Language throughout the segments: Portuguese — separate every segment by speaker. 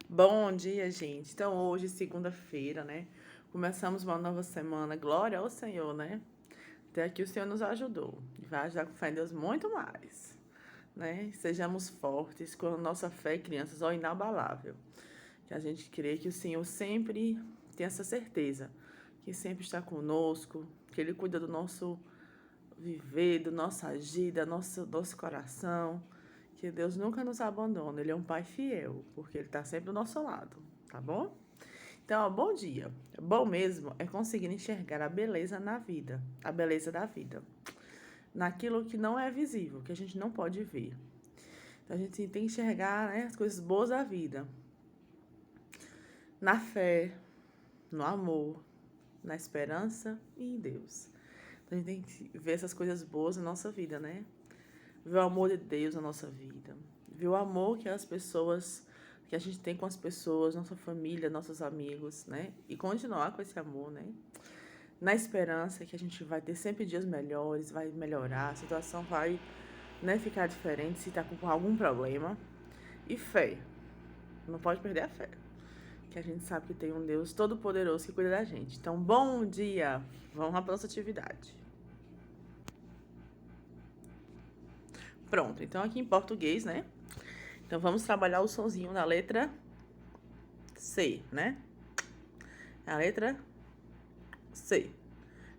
Speaker 1: Bom dia, gente. Então, hoje, segunda-feira, né? Começamos uma nova semana. Glória ao Senhor, né? Até aqui o Senhor nos ajudou. E vai ajudar com fé em Deus muito mais, né? Sejamos fortes com a nossa fé, crianças, ó, inabalável. Que a gente crê que o Senhor sempre tem essa certeza, que sempre está conosco, que Ele cuida do nosso viver, do nosso agir, do nosso coração. Que Deus nunca nos abandona. Ele é um Pai fiel, porque Ele está sempre do nosso lado, tá bom? Então, ó, bom dia. Bom mesmo é conseguir enxergar a beleza na vida, a beleza da vida, naquilo que não é visível, que a gente não pode ver. Então, a gente tem que enxergar, né, as coisas boas da vida, na fé, no amor, na esperança e em Deus. Então, a gente tem que ver essas coisas boas na nossa vida, né? Ver o amor de Deus na nossa vida, ver o amor que as pessoas, que a gente tem com as pessoas, nossa família, nossos amigos, né? E continuar com esse amor, né? Na esperança que a gente vai ter sempre dias melhores, vai melhorar, a situação vai, né, ficar diferente se tá com algum problema. E fé, não pode perder a fé, que a gente sabe que tem um Deus todo-poderoso que cuida da gente. Então, bom dia! Vamos lá para nossa atividade. Pronto, então aqui em português, né? Então vamos trabalhar o sonzinho da letra C, né? A letra C.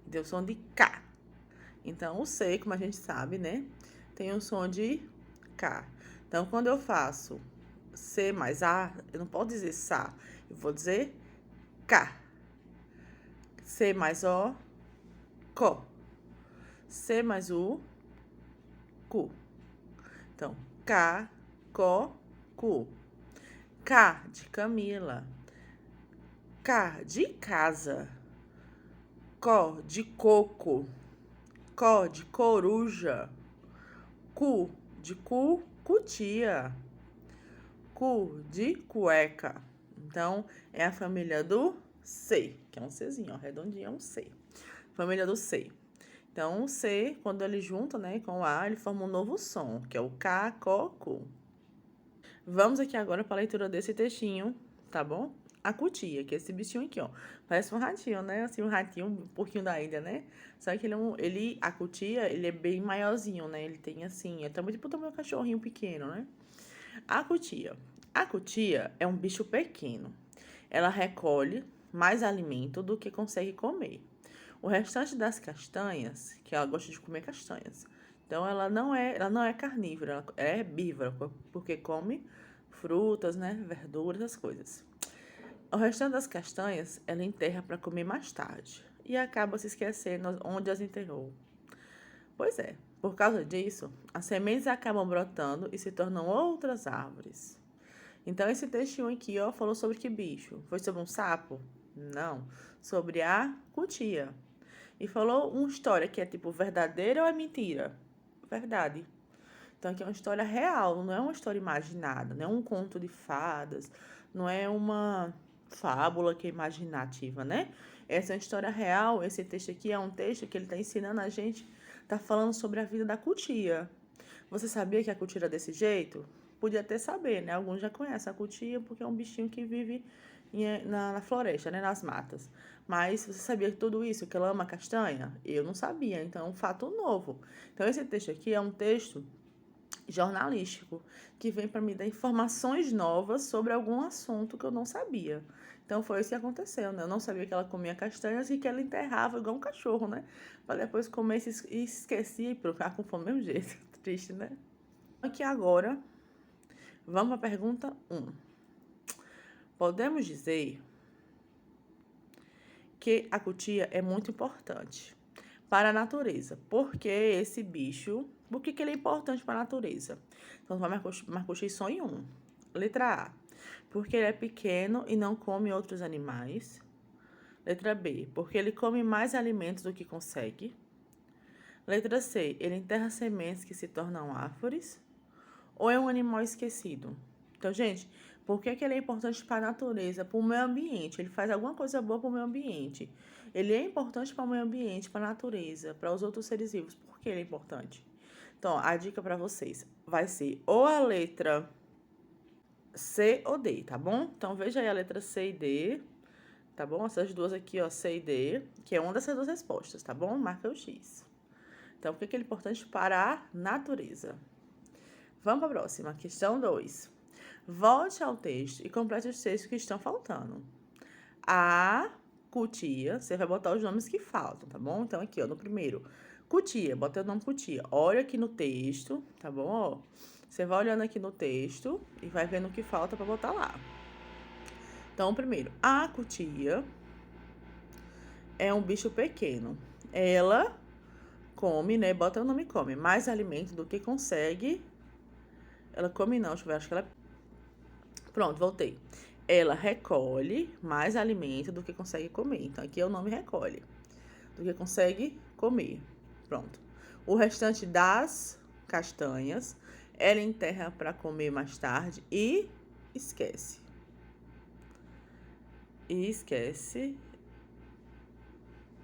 Speaker 1: Deu som de K. Então, o C, como a gente sabe, né? Tem um som de K. Então, quando eu faço C mais A, eu não posso dizer Sá. Eu vou dizer K. C mais O, CO. C mais U, Cu. Então, K, CO, Cu. K de Camila. K de casa. Co de coco. Co de coruja. Cu de cu, cutia. Cu de cueca. Então, é a família do C, que é um Czinho, ó, redondinho é um C. Família do C. Então, o C, quando ele junta, né, com o A, ele forma um novo som, que é o K, Co, Cu. Vamos aqui agora para a leitura desse textinho, tá bom? A cutia, que é esse bichinho aqui, ó. Parece um ratinho, né? Assim, um ratinho, um pouquinho da Índia, né? Só que a cutia, ele é bem maiorzinho, né? Ele tem assim, é também tipo um cachorrinho pequeno, né? A cutia. A cutia é um bicho pequeno. Ela recolhe mais alimento do que consegue comer. O restante das castanhas, que ela gosta de comer castanhas. Então ela não é carnívora, ela é herbívora, porque come frutas, né, verduras, as coisas. O restante das castanhas ela enterra para comer mais tarde e acaba se esquecendo onde as enterrou. Pois é, por causa disso, as sementes acabam brotando e se tornam outras árvores. Então, esse textinho aqui, ó, falou sobre que bicho? Foi sobre um sapo? Não. Sobre a cutia. E falou uma história que é tipo verdadeira ou é mentira? Verdade. Então, aqui é uma história real, não é uma história imaginada, não é um conto de fadas, não é uma fábula que é imaginativa, né? Essa é uma história real. Esse texto aqui é um texto que ele está ensinando a gente, está falando sobre a vida da cutia. Você sabia que a cutia era desse jeito? Podia até saber, né? Alguns já conhecem a cutia porque é um bichinho que vive na floresta, né? Nas matas. Mas você sabia que tudo isso, que ela ama castanha? Eu não sabia, então é um fato novo. Então esse texto aqui é um texto jornalístico que vem para me dar informações novas sobre algum assunto que eu não sabia. Então foi isso que aconteceu, né? Eu não sabia que ela comia castanhas e que ela enterrava igual um cachorro, né? Para depois comer e esquecia e ficar com fome do mesmo jeito. Triste, né? Aqui agora, vamos à pergunta 1. Podemos dizer que a cutia é muito importante para a natureza. Por que esse bicho? Por que ele é importante para a natureza? Então, vamos marcar X em 1. Letra A. Porque ele é pequeno e não come outros animais. Letra B. Porque ele come mais alimentos do que consegue. Letra C. Ele enterra sementes que se tornam árvores. Ou é um animal esquecido? Então, gente, por que ele é importante para a natureza, para o meio ambiente? Ele faz alguma coisa boa para o meio ambiente. Ele é importante para o meio ambiente, para a natureza, para os outros seres vivos. Por que ele é importante? Então, a dica para vocês vai ser ou a letra C ou D, tá bom? Então, veja aí a letra C e D, tá bom? Essas duas aqui, ó, C e D, que é uma dessas duas respostas, tá bom? Marca o X. Então, por que é importante para a natureza? Vamos para a próxima, questão 2. Volte ao texto e complete os textos que estão faltando. A cutia, você vai botar os nomes que faltam, tá bom? Então, aqui, ó, no primeiro, cutia, bota o nome cutia. Olha aqui no texto, tá bom? Ó, você vai olhando aqui no texto e vai vendo o que falta para botar lá. Então, primeiro, a cutia é um bicho pequeno. Ela come, né? Bota o nome come, mais alimento do que consegue. Ela come não, deixa eu ver, acho que ela... Pronto, voltei. Ela recolhe mais alimento do que consegue comer. Então, aqui é o nome recolhe. Do que consegue comer. Pronto. O restante das castanhas, ela enterra para comer mais tarde e esquece. E esquece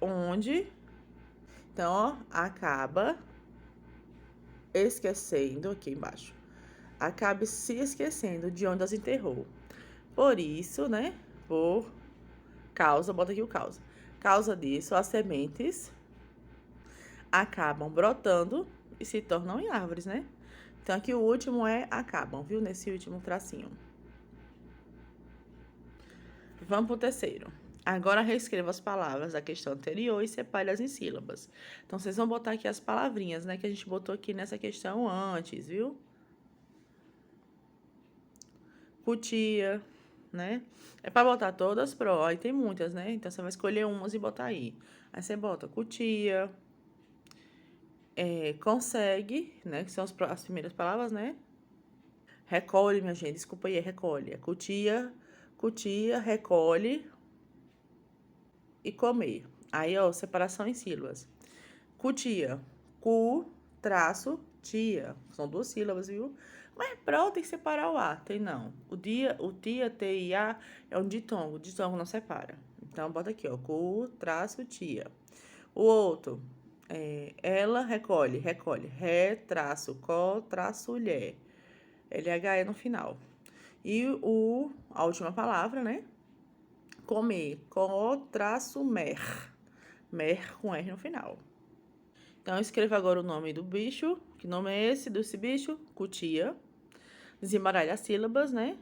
Speaker 1: onde. Então, ó, acaba esquecendo aqui embaixo. Acaba se esquecendo de onde as enterrou. Por isso, né? Por causa, bota aqui o causa. Causa disso, as sementes acabam brotando e se tornam em árvores, né? Então, aqui o último é acabam, viu? Nesse último tracinho. Vamos pro terceiro. Agora, reescreva as palavras da questão anterior e separe-as em sílabas. Então, vocês vão botar aqui as palavrinhas, né? Que a gente botou aqui nessa questão antes, viu? Cutia, né? É pra botar todas pro, aí tem muitas, né? Então, você vai escolher umas e botar aí. Aí, você bota cutia, consegue, né? Que são as primeiras palavras, né? Recolhe, minha gente, desculpa aí, recolhe. É cutia, recolhe e comer. Aí, ó, separação em sílabas. Cutia, cu, traço, tia. São duas sílabas, viu? Mas pra tem que separar o A, tem não. O tia, T e A é um ditongo. O ditongo não separa. Então, bota aqui, ó. Cu, traço, tia. O outro, ela recolhe. Ré, traço, có, traço, lhe. LHE no final. E a última palavra, né? Comer. Co, traço, mer. Mer com R no final. Então, escreva agora o nome do bicho. Que nome é esse desse bicho? Cutia. Desembaralhe as sílabas, né?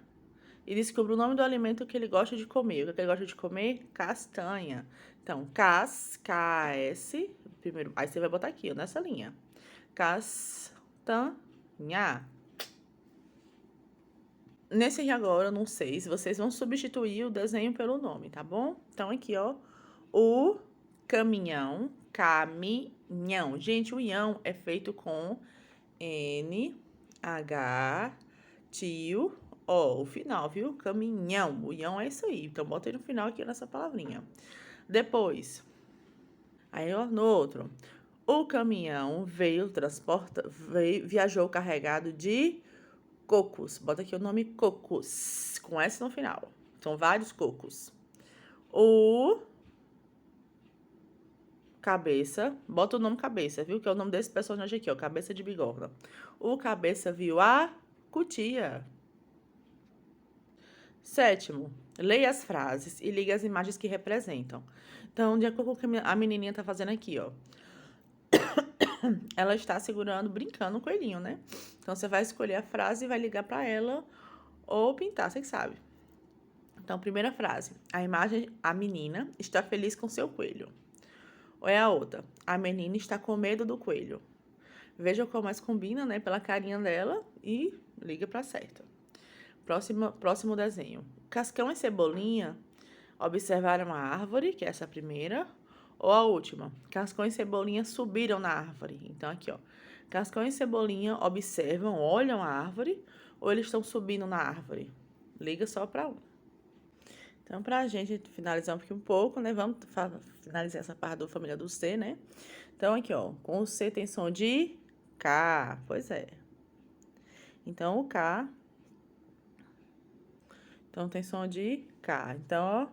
Speaker 1: E descubra o nome do alimento que ele gosta de comer. O que ele gosta de comer? Castanha. Então, K-S. Primeiro, aí você vai botar aqui, ó, nessa linha. Castanha. Nesse aqui agora, eu não sei se vocês vão substituir o desenho pelo nome, tá bom? Então, aqui, ó, o caminhão. Gente, o ião é feito com N, H, tio, O, o final, viu? Caminhão. O ião é isso aí. Então, bota aí no final aqui nessa palavrinha. Depois, aí, ó, no outro. O caminhão viajou carregado de cocos. Bota aqui o nome cocos, com S no final. São vários cocos. O cabeça, bota o nome cabeça, viu? Que é o nome desse personagem aqui, ó, cabeça de bigorna. O cabeça viu a cutia. Sétimo, leia as frases e ligue as imagens que representam. Então, de acordo com o que a menininha tá fazendo aqui, ó. Ela está segurando, brincando o coelhinho, né? Então, você vai escolher a frase e vai ligar para ela ou pintar, você que sabe. Então, primeira frase. A menina está feliz com seu coelho. Ou é a outra. A menina está com medo do coelho. Veja qual mais combina, né? Pela carinha dela e liga para certa. Próximo desenho. Cascão e Cebolinha observaram a árvore, que é essa primeira. Ou a última. Cascão e Cebolinha subiram na árvore. Então, aqui, ó. Cascão e Cebolinha observam, olham a árvore, ou eles estão subindo na árvore? Liga só para um. Então, pra gente finalizar um pouco, né? Vamos finalizar essa parte da família do C, né? Então, aqui, ó. Com o C tem som de K. Pois é. Então, o K. Então, tem som de K. Então, ó.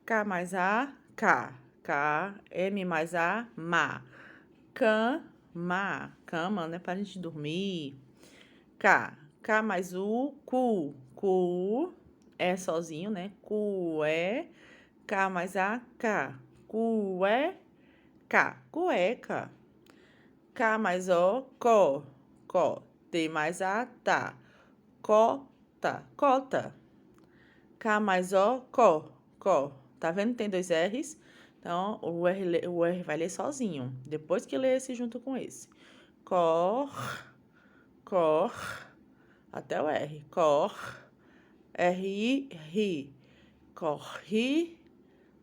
Speaker 1: K mais A, K. K, M mais A, ma. Cama. Cama, né? Pra gente dormir. K. K mais U, cu. Cu, é sozinho, né? K mais a K. Cueca. K mais O, có. T mais a tá. Cota. K mais O, có. Tá vendo? Tem 2 R's. Então, o R vai ler sozinho. Depois que ler esse junto com esse. Cor. Até o R. Ri. Corri.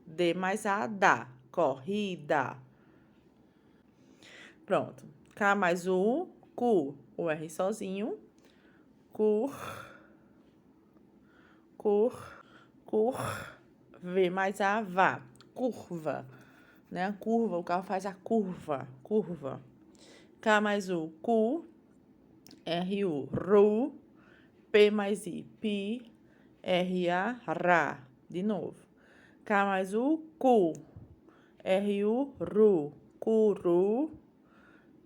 Speaker 1: D mais A, dá. Corrida. Pronto. K mais U, cu. O R sozinho. Cur. V mais A, vá. Curva. Né? Curva, o carro faz a curva. K mais U, cu. R-U, ru. P mais I, pi. R-A, ra. De novo. K mais U, cu. R-U, ru. Curu.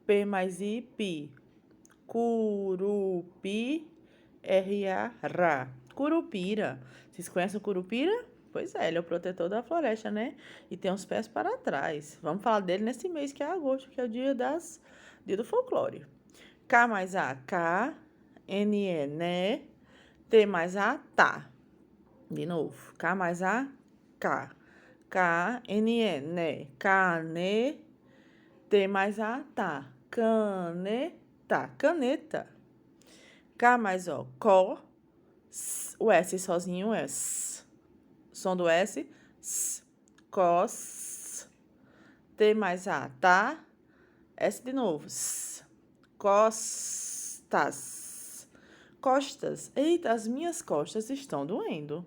Speaker 1: P mais I, pi. Curupi. R-A, ra. Curupira. Vocês conhecem o curupira? Pois é, ele é o protetor da floresta, né? E tem os pés para trás. Vamos falar dele nesse mês, que é agosto, que é o dia do folclore. K mais A, K. N-E, né? T mais A, tá. De novo. K mais A, K. K-N-E, né? Cane. T mais A, tá. Caneta. K mais O, có. O S sozinho é S. Som do S, S. Cos. T mais A, tá. S de novo, S. Costas. Eita, as minhas costas estão doendo.